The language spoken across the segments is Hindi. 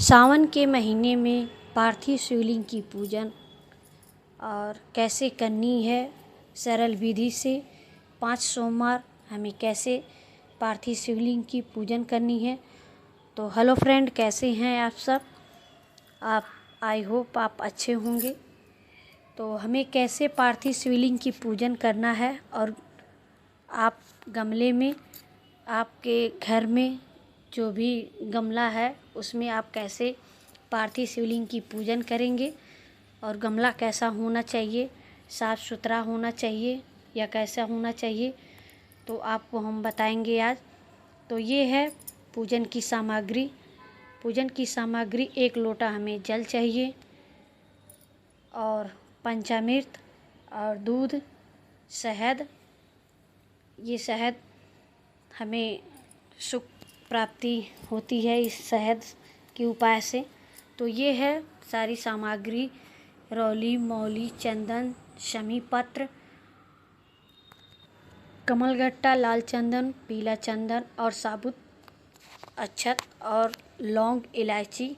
सावन के महीने में पार्थिव शिवलिंग की पूजन और कैसे करनी है सरल विधि से 5 सोमवार हमें कैसे पार्थिव शिवलिंग की पूजन करनी है। तो हेलो फ्रेंड, कैसे हैं आप सब। आप आई होप आप अच्छे होंगे। तो हमें कैसे पार्थिव शिवलिंग की पूजन करना है और आप गमले में आपके घर में जो भी गमला है उसमें आप कैसे पार्थिव शिवलिंग की पूजन करेंगे और गमला कैसा होना चाहिए, साफ़ सुथरा होना चाहिए या कैसा होना चाहिए, तो आपको हम बताएंगे आज। तो ये है पूजन की सामग्री। पूजन की सामग्री 1 लोटा हमें जल चाहिए और पंचामृत और दूध, शहद। ये शहद हमें सुख प्राप्ति होती है इस शहद के उपाय से। तो ये है सारी सामग्री: रौली, मौली, चंदन, शमी पत्र, कमलगट्टा, लाल चंदन, पीला चंदन और साबुत अक्षत और लौंग, इलायची,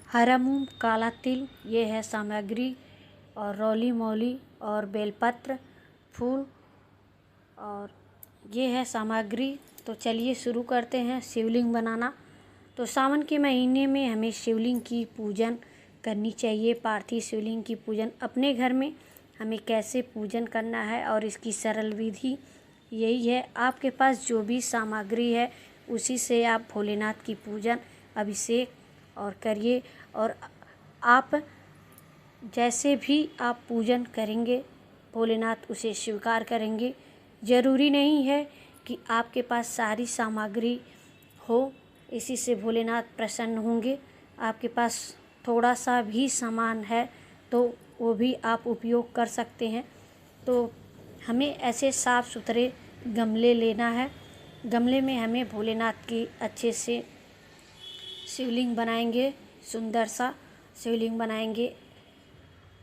हरा मूंग, काला तिल। ये है सामग्री। और रौली, मौली और बेलपत्र, फूल, और ये है सामग्री। तो चलिए शुरू करते हैं शिवलिंग बनाना। तो सावन के महीने में हमें शिवलिंग की पूजन करनी चाहिए। पार्थिव शिवलिंग की पूजन अपने घर में हमें कैसे पूजन करना है और इसकी सरल विधि यही है। आपके पास जो भी सामग्री है उसी से आप भोलेनाथ की पूजन, अभिषेक और करिए। और आप जैसे भी आप पूजन करेंगे भोलेनाथ उसे स्वीकार करेंगे। ज़रूरी नहीं है कि आपके पास सारी सामग्री हो, इसी से भोलेनाथ प्रसन्न होंगे। आपके पास थोड़ा सा भी सामान है तो वो भी आप उपयोग कर सकते हैं। तो हमें ऐसे साफ़ सुथरे गमले लेना है। गमले में हमें भोलेनाथ की अच्छे से शिवलिंग बनाएंगे, सुंदर सा शिवलिंग बनाएंगे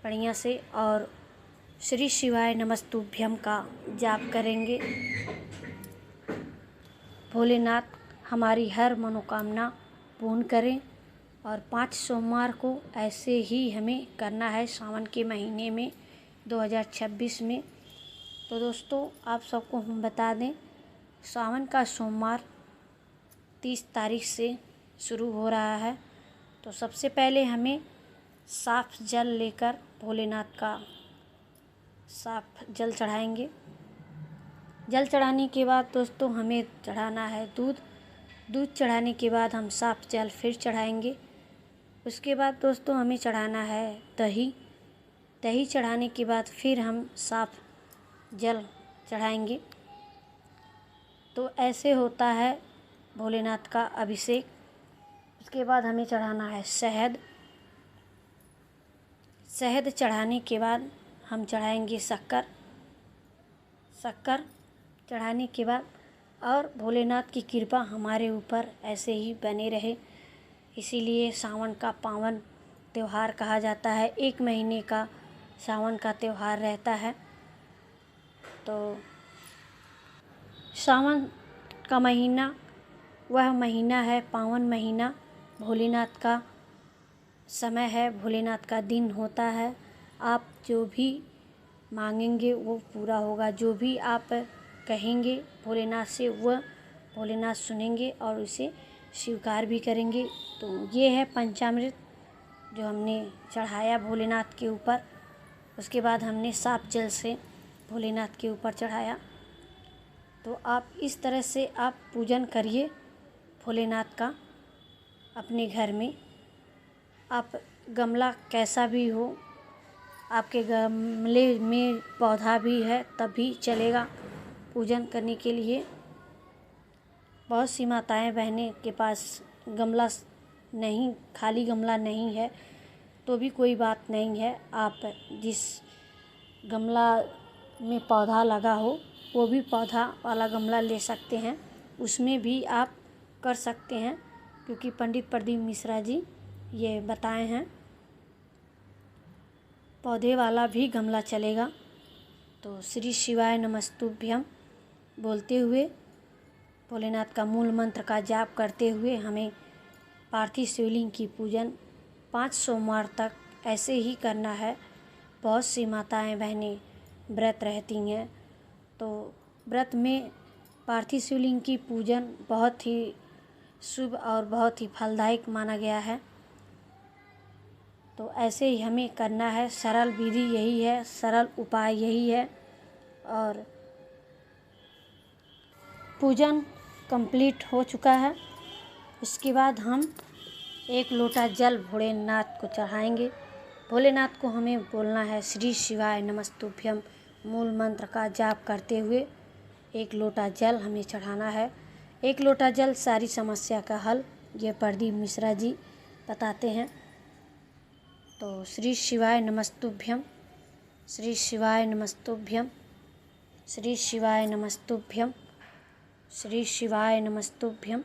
बढ़िया से, और श्री शिवाय नमस्तुभ्यम का जाप करेंगे। भोलेनाथ हमारी हर मनोकामना पूर्ण करें। और 5 सोमवार को ऐसे ही हमें करना है सावन के महीने में 2026 में। तो दोस्तों, आप सबको हम बता दें, सावन का सोमवार 30 तारीख से शुरू हो रहा है। तो सबसे पहले हमें साफ़ जल लेकर भोलेनाथ का साफ़ जल चढ़ाएंगे। जल चढ़ाने के बाद दोस्तों हमें चढ़ाना है दूध। दूध चढ़ाने के बाद हम साफ़ जल फिर चढ़ाएंगे। उसके बाद दोस्तों हमें चढ़ाना है दही। दही चढ़ाने के बाद फिर हम साफ़ जल चढ़ाएंगे। तो ऐसे होता है भोलेनाथ का अभिषेक। उसके बाद हमें चढ़ाना है शहद। शहद चढ़ाने के बाद हम चढ़ाएंगे शक्कर। शक्कर चढ़ाने के बाद और भोलेनाथ की कृपा हमारे ऊपर ऐसे ही बने रहे, इसीलिए सावन का पावन त्यौहार कहा जाता है। 1 महीने का सावन का त्यौहार रहता है। तो सावन का महीना वह महीना है, पावन महीना, भोलेनाथ का समय है, भोलेनाथ का दिन होता है। आप जो भी मांगेंगे वो पूरा होगा। जो भी आप कहेंगे भोलेनाथ से वह भोलेनाथ सुनेंगे और उसे स्वीकार भी करेंगे। तो ये है पंचामृत जो हमने चढ़ाया भोलेनाथ के ऊपर। उसके बाद हमने साफ जल से भोलेनाथ के ऊपर चढ़ाया। तो आप इस तरह से आप पूजन करिए भोलेनाथ का अपने घर में। आप गमला कैसा भी हो, आपके गमले में पौधा भी है तब भी चलेगा पूजन करने के लिए। बहुत सी माताएं बहनें के पास गमला नहीं, खाली गमला नहीं है तो भी कोई बात नहीं है। आप जिस गमला में पौधा लगा हो वो भी पौधा वाला गमला ले सकते हैं, उसमें भी आप कर सकते हैं, क्योंकि पंडित प्रदीप मिश्रा जी ये बताए हैं। पौधे वाला भी गमला चलेगा। तो श्री शिवाय नमस्तुभ्यम बोलते हुए, भोलेनाथ का मूल मंत्र का जाप करते हुए हमें पार्थिव शिवलिंग की पूजन 5 सोमवार तक ऐसे ही करना है। बहुत सी माताएं बहनें व्रत रहती हैं, तो व्रत में पार्थिव शिवलिंग की पूजन बहुत ही शुभ और बहुत ही फलदायक माना गया है। तो ऐसे ही हमें करना है। सरल विधि यही है, सरल उपाय यही है। और पूजन कंप्लीट हो चुका है। इसके बाद हम 1 लोटा जल भोलेनाथ को चढ़ाएंगे। भोलेनाथ को हमें बोलना है श्री शिवाय नमस्तुभ्यम मूल मंत्र का जाप करते हुए 1 लोटा जल हमें चढ़ाना है। 1 लोटा जल सारी समस्या का हल, ये प्रदीप मिश्रा जी बताते हैं। तो श्री शिवाय नमस्तुभ्यम, श्री शिवाय नमस्तुभ्यम, श्री शिवाय नमस्तुभ्यम, श्री शिवाय नमस्तुभ्यम,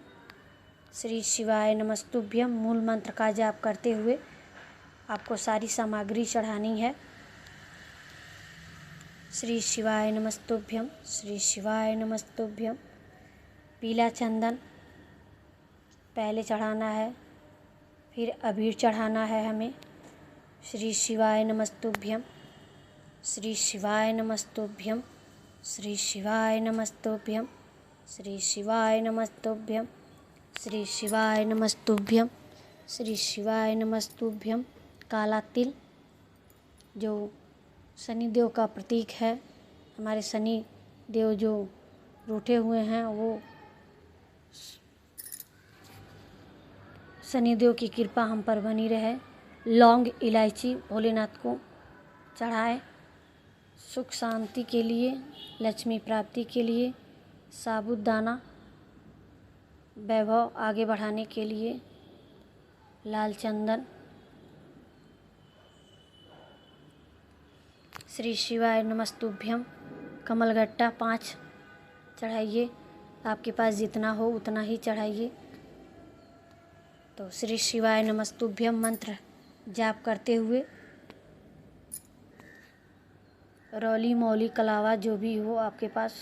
श्री शिवाय नमस्तुभ्यम मूल मंत्र का जाप करते हुए आपको सारी सामग्री चढ़ानी है। श्री शिवाय नमस्तुभ्यम, श्री शिवाय नमस्तुभ्यम। पीला चंदन पहले चढ़ाना है, फिर अबीर चढ़ाना है हमें। श्री शिवाय नमस्तुभ्यम, श्री शिवाय नमस्तुभ्यम, श्री शिवाय नमस्तुभ्यम, श्री शिवाय नमस्तुभ्यम, श्री शिवाय नमस्तुभ्यम, श्री शिवाय नमस्तुभ्यम। काला तिल जो शनिदेव का प्रतीक है, हमारे शनि देव जो रूठे हुए हैं, वो शनिदेव की कृपा हम पर बनी रहे। लौंग इलायची भोलेनाथ को चढ़ाए सुख शांति के लिए, लक्ष्मी प्राप्ति के लिए। साबूदाना वैभव आगे बढ़ाने के लिए। लाल चंदन। श्री शिवाय नमस्तुभ्यम कमलगट्टा 5 चढ़ाइए। आपके पास जितना हो उतना ही चढ़ाइए। तो श्री शिवाय नमस्तुभ्यम मंत्र जाप करते हुए रौली मौली कलावा जो भी हो आपके पास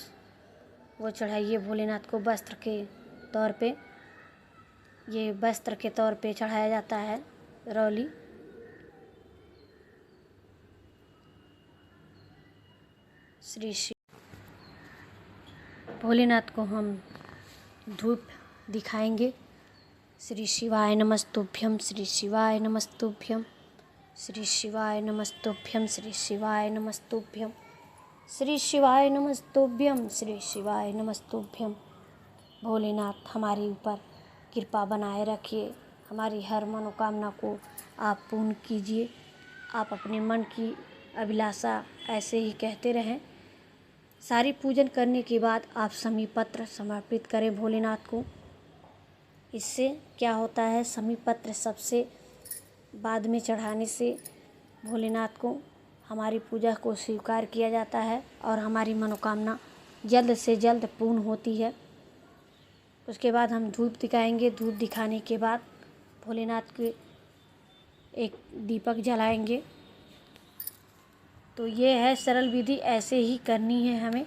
वो चढ़ाइए भोलेनाथ को। वस्त्र के तौर पे, ये वस्त्र के तौर पे चढ़ाया जाता है रौली। श्री भोलेनाथ को हम धूप दिखाएंगे। श्री शिवाय नमस्तुभ्यम, श्री शिवाय नमस्तुभ्यम, श्री शिवाय नमस्तुभ्यम, श्री शिवाय नमस्तुभ्यम, श्री शिवाय नमस्तुभ्यम, श्री शिवाय नमस्तुभ्यम। भोलेनाथ हमारे ऊपर कृपा बनाए रखिए, हमारी हर मनोकामना को आप पूर्ण कीजिए। आप अपने मन की अभिलाषा ऐसे ही कहते रहें। सारी पूजन करने के बाद आप समीप पत्र समर्पित करें भोलेनाथ को। इससे क्या होता है, समीप पत्र सबसे बाद में चढ़ाने से भोलेनाथ को हमारी पूजा को स्वीकार किया जाता है और हमारी मनोकामना जल्द से जल्द पूर्ण होती है। उसके बाद हम धूप दिखाएंगे। धूप दिखाने के बाद भोलेनाथ के एक दीपक जलाएंगे। तो ये है सरल विधि, ऐसे ही करनी है हमें।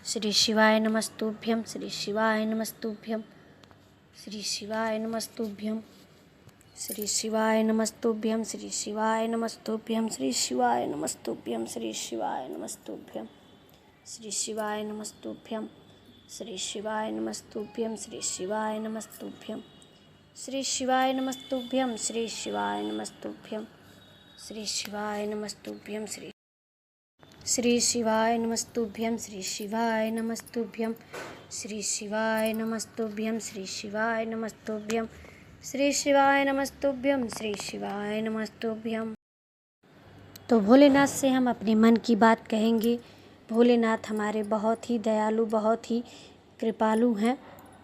श्री शिवाय नमस्तुभ्यम, श्री शिवाय नमस्तुभ्यम, श्री शिवाय नमस्तुभ्यम, श्री शिवाय नमस्तुभ्यम, श्री शिवाय नमस्तुभ्यम, श्री शिवाय नमस्तुभ्यम, श्री शिवाय नमस्तुभ्यम, श्री शिवाय नमस्तुभ्यम, श्री शिवाय नमस्तुभ्यम, श्री शिवाय नमस्तुभ्यम, श्री शिवाय नमस्तुभ्यम, श्री शिवाय नमस्तुभ्यम, श्री शिवाय नमस्तुभ्यम, श्री शिवाय नमस्तुभ्यम, श्री शिवाय नमस्तुभ्यम, श्री शिवाय नमस्तुभ्यम, श्री शिवाय नमस्तुभ्यम, श्री शिवाय नमस्तुभ्यम, श्री शिवाय नमस्तुभ्यम। तो भोलेनाथ से हम अपने मन की बात कहेंगे। भोलेनाथ हमारे बहुत ही दयालु, बहुत ही कृपालु हैं।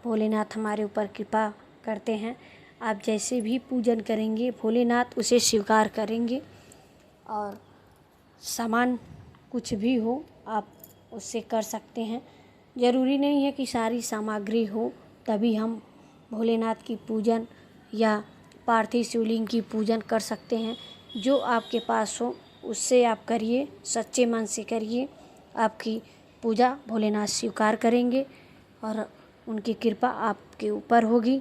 भोलेनाथ हमारे ऊपर कृपा करते हैं। आप जैसे भी पूजन करेंगे भोलेनाथ उसे स्वीकार करेंगे। और सामान कुछ भी हो आप उससे कर सकते हैं। ज़रूरी नहीं है कि सारी सामग्री हो तभी हम भोलेनाथ की पूजन या पार्थिव शिवलिंग की पूजन कर सकते हैं। जो आपके पास हो उससे आप करिए, सच्चे मन से करिए। आपकी पूजा भोलेनाथ स्वीकार करेंगे और उनकी कृपा आपके ऊपर होगी।